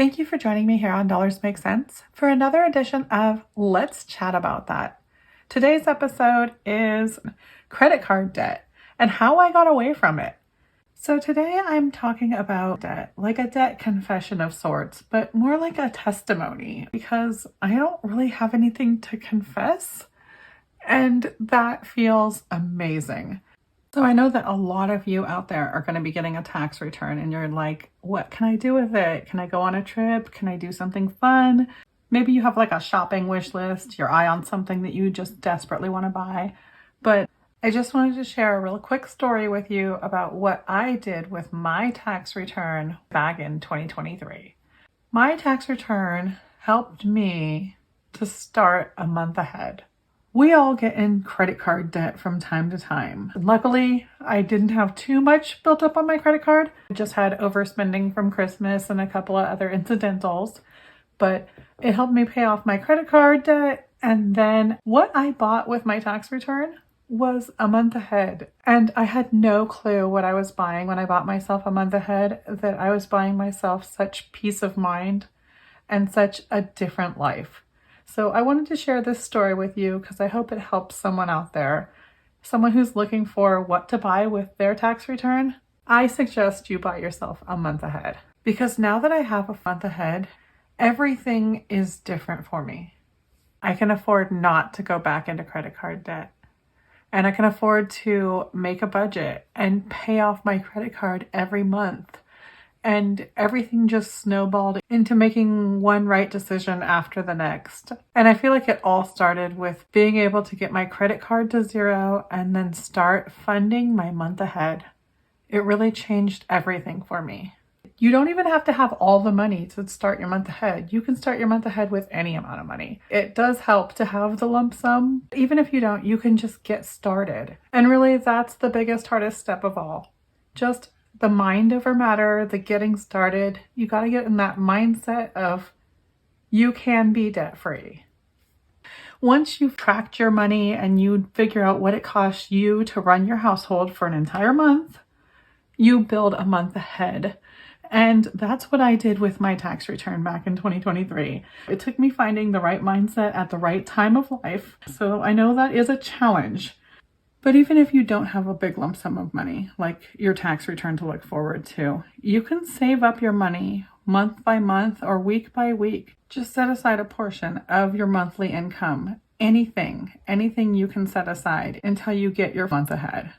Thank you for joining me here on Dollars Make Sense for another edition of Let's Chat About That. Today's episode is credit card debt and how I got away from it. So today I'm talking about debt, like a debt confession of sorts, but more like a testimony because I don't really have anything to confess, and that feels amazing. So I know that a lot of you out there are going to be getting a tax return and you're like, what can I do with it? Can I go on a trip? Can I do something fun? Maybe you have like a shopping wish list, your eye on something that you just desperately want to buy. But I just wanted to share a real quick story with you about what I did with my tax return back in 2023. My tax return helped me to start a month ahead. We all get in credit card debt from time to time. Luckily, I didn't have too much built up on my credit card. I just had overspending from Christmas and a couple of other incidentals, but it helped me pay off my credit card debt. And then what I bought with my tax return was a month ahead. And I had no clue what I was buying when I bought myself a month ahead, that I was buying myself such peace of mind and such a different life. So I wanted to share this story with you because I hope it helps someone out there, someone who's looking for what to buy with their tax return. I suggest you buy yourself a month ahead, because now that I have a month ahead, everything is different for me. I can afford not to go back into credit card debt, and I can afford to make a budget and pay off my credit card every month. And everything just snowballed into making one right decision after the next. And I feel like it all started with being able to get my credit card to zero and then start funding my month ahead. It really changed everything for me. You don't even have to have all the money to start your month ahead. You can start your month ahead with any amount of money. It does help to have the lump sum. Even if you don't, you can just get started. And really, that's the biggest, hardest step of all. Just the mind over matter, the getting started. You got to get in that mindset of you can be debt free. Once you've tracked your money and you figure out what it costs you to run your household for an entire month, you build a month ahead. And that's what I did with my tax return back in 2023. It took me finding the right mindset at the right time of life. So I know that is a challenge. But even if you don't have a big lump sum of money, like your tax return to look forward to, you can save up your money month by month or week by week. Just set aside a portion of your monthly income. Anything you can set aside until you get your month ahead.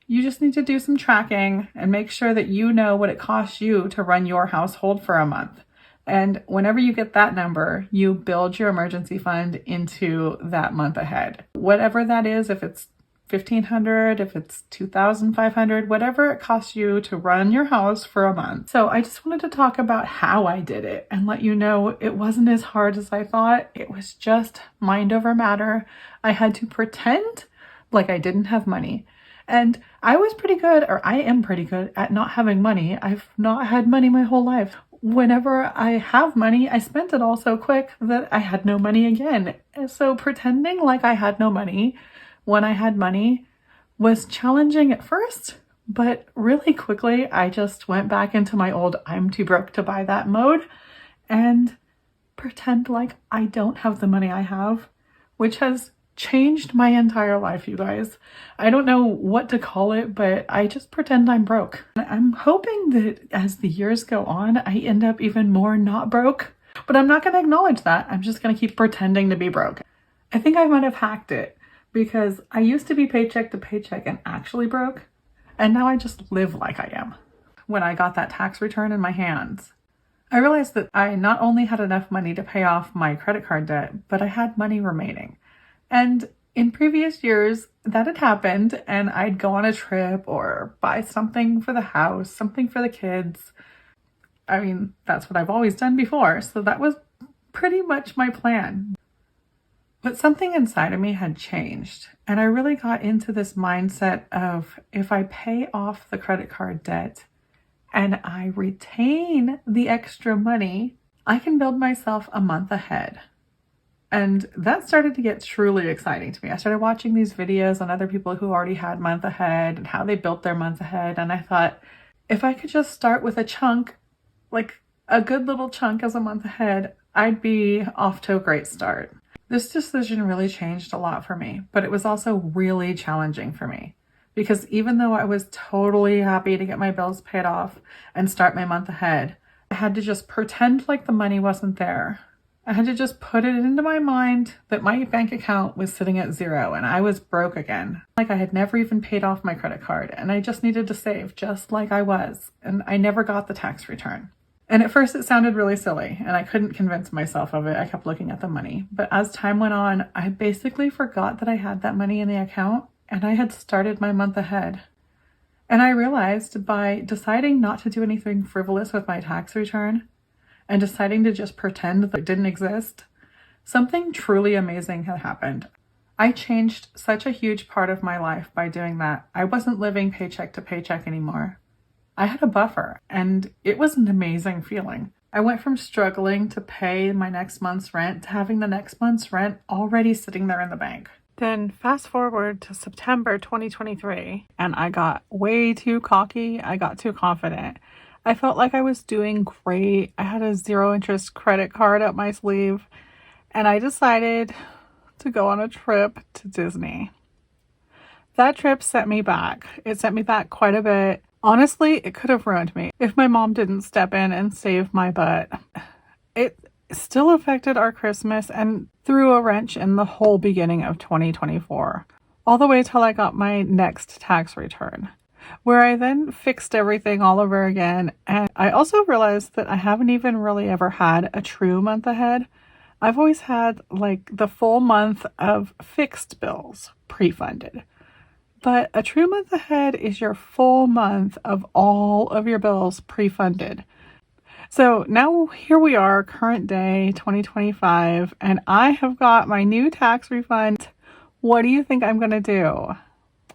You just need to do some tracking and make sure that you know what it costs you to run your household for a month. And whenever you get that number, you build your emergency fund into that month ahead. Whatever that is, if it's $1,500, if it's $2,500, whatever it costs you to run your house for a month. So I just wanted to talk about how I did it and let you know it wasn't as hard as I thought. It was just mind over matter. I had to pretend like I didn't have money. And I was pretty good, or I am pretty good at not having money. I've not had money my whole life. Whenever I have money, I spent it all so quick that I had no money again. So pretending like I had no money when I had money was challenging at first, but really quickly I just went back into my old I'm too broke to buy that mode and pretend like I don't have the money I have, which has changed my entire life, you guys. I don't know what to call it, but I just pretend I'm broke. I'm hoping that as the years go on, I end up even more not broke, but I'm not going to acknowledge that. I'm just going to keep pretending to be broke. I think I might have hacked it, because I used to be paycheck to paycheck and actually broke, and now I just live like I am. When I got that tax return in my hands, I realized that I not only had enough money to pay off my credit card debt, but I had money remaining. And in previous years, that had happened, and I'd go on a trip or buy something for the house, something for the kids. I mean, that's what I've always done before, so that was pretty much my plan. But something inside of me had changed, and I really got into this mindset of if I pay off the credit card debt and I retain the extra money, I can build myself a month ahead. And that started to get truly exciting to me. I started watching these videos on other people who already had month ahead and how they built their month ahead. And I thought, if I could just start with a chunk, like a good little chunk as a month ahead, I'd be off to a great start. This decision really changed a lot for me, but it was also really challenging for me because even though I was totally happy to get my bills paid off and start my month ahead, I had to just pretend like the money wasn't there. I had to just put it into my mind that my bank account was sitting at zero and I was broke again. Like I had never even paid off my credit card and I just needed to save just like I was. And I never got the tax return. And at first it sounded really silly and I couldn't convince myself of it. I kept looking at the money. But as time went on, I basically forgot that I had that money in the account and I had started my month ahead. And I realized by deciding not to do anything frivolous with my tax return and deciding to just pretend that it didn't exist, something truly amazing had happened. I changed such a huge part of my life by doing that. I wasn't living paycheck to paycheck anymore. I had a buffer, and it was an amazing feeling. I went from struggling to pay my next month's rent to having the next month's rent already sitting there in the bank. Then fast forward to September 2023, and I got way too cocky. I got too confident. I felt like I was doing great. I had a zero interest credit card up my sleeve, and I decided to go on a trip to Disney. That trip set me back. It set me back quite a bit. Honestly, it could have ruined me if my mom didn't step in and save my butt. It still affected our Christmas and threw a wrench in the whole beginning of 2024, all the way till I got my next tax return, where I then fixed everything all over again. And I also realized that I haven't even really ever had a true month ahead. I've always had like the full month of fixed bills pre-funded. But a true month ahead is your full month of all of your bills pre-funded. So now here we are, current day 2025, and I have got my new tax refund. What do you think I'm going to do?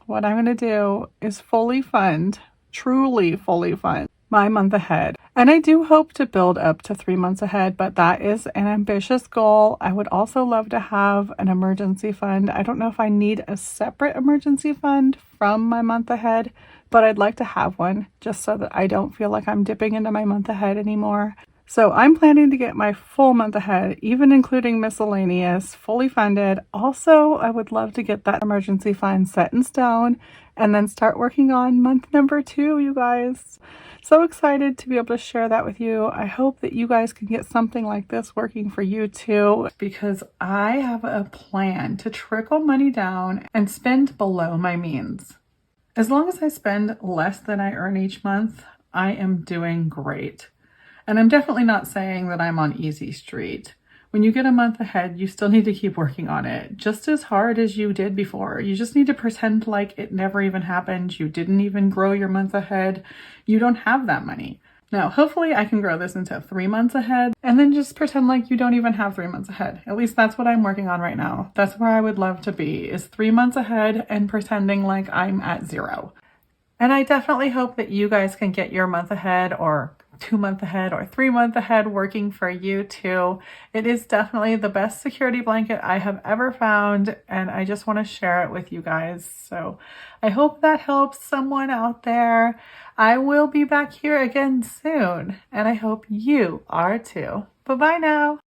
What I'm going to do is fully fund, truly fully fund my month ahead. And I do hope to build up to 3 months ahead, but that is an ambitious goal. I would also love to have an emergency fund. I don't know if I need a separate emergency fund from my month ahead, but I'd like to have one just so that I don't feel like I'm dipping into my month ahead anymore. So I'm planning to get my full month ahead, even including miscellaneous, fully funded. Also, I would love to get that emergency fund set in stone and then start working on month number 2, you guys. So excited to be able to share that with you. I hope that you guys can get something like this working for you too, because I have a plan to trickle money down and spend below my means. As long as I spend less than I earn each month, I am doing great. And I'm definitely not saying that I'm on easy street. When you get a month ahead, you still need to keep working on it just as hard as you did before. You just need to pretend like it never even happened. You didn't even grow your month ahead. You don't have that money. Now, hopefully I can grow this into 3 months ahead and then just pretend like you don't even have 3 months ahead. At least that's what I'm working on right now. That's where I would love to be, is 3 months ahead and pretending like I'm at 0. And I definitely hope that you guys can get your month ahead or 2 month ahead or 3 month ahead working for you too. It is definitely the best security blanket I have ever found, and I just want to share it with you guys. So I hope that helps someone out there. I will be back here again soon, and I hope you are too. Bye-bye now.